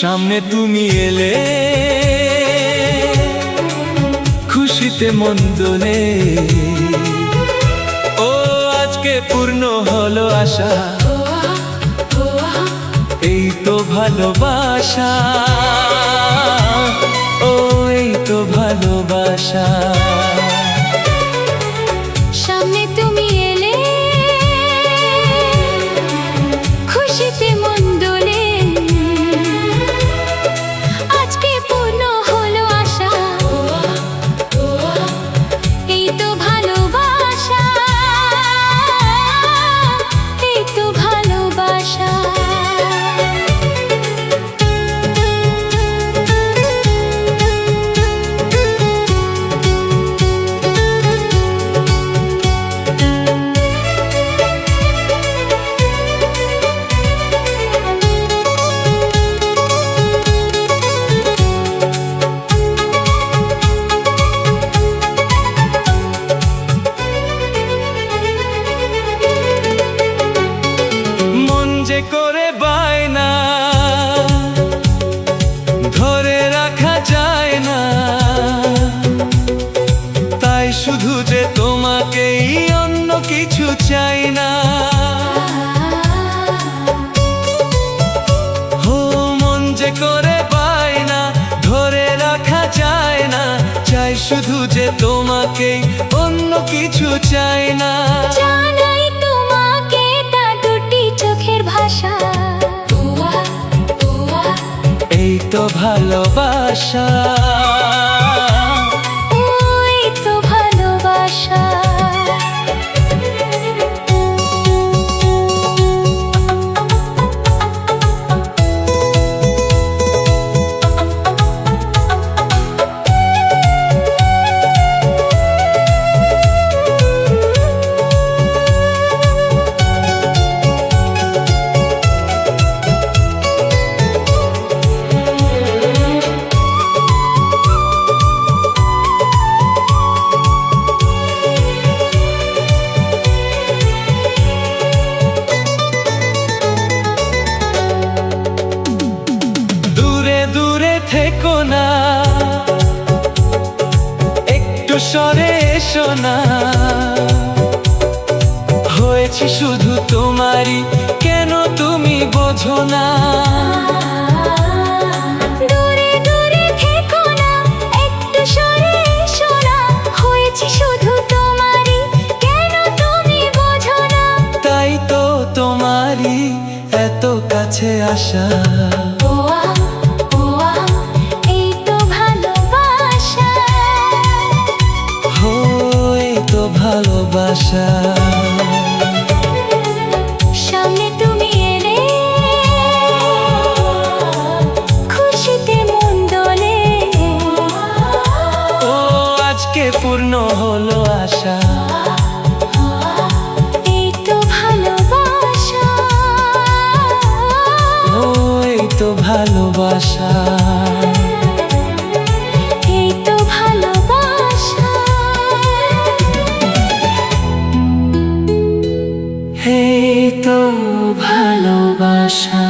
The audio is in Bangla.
সামনে তুমি এলে খুশিতে মন দোলে। ও আজকে পূর্ণ হলো আশা, এই তো ভালোবাসা। ও এই তো ভালোবাসা। সামনে তুমি এলে খুশিতে মন দোলে। আজকে পূর্ণ হলো আশা, এই তো ভালোবাসা, এই তো ভালোবাসা। যে করে বায়না ধরে রাখা যায় না, তাই শুধু যে তোমাকেই, অন্য কিছু চাই না। ও মন যে করে বায়না ধরে রাখা যায় না, চাই শুধু যে তোমাকেই, অন্য কিছু চাই না। জানাই তোমাকে তা দুটি চোখের ভাষা, এই তো ভালোবাসা। ওই তো ভালোবাসা। থেকো না, একটু সরে এসো না, হয়েছি শুধু তোমারই, কেন তুমি বোঝো না? দূরে দূরে থেকো না, একটু সরে এসো না, হয়েছি শুধু তোমারই, কেন তুমি বোঝো না? তাই তো তোমারই এত কাছে আসা। ভালোবাসা। সামনে তুমি এলে খুশিতে মন দোলে। ও আজকে পূর্ণ হলো আশা, এই তো ভালোবাসা। ও এই তো ভালোবাসা। এই তো ভালোবাসা। এই তো ভালোবাসা।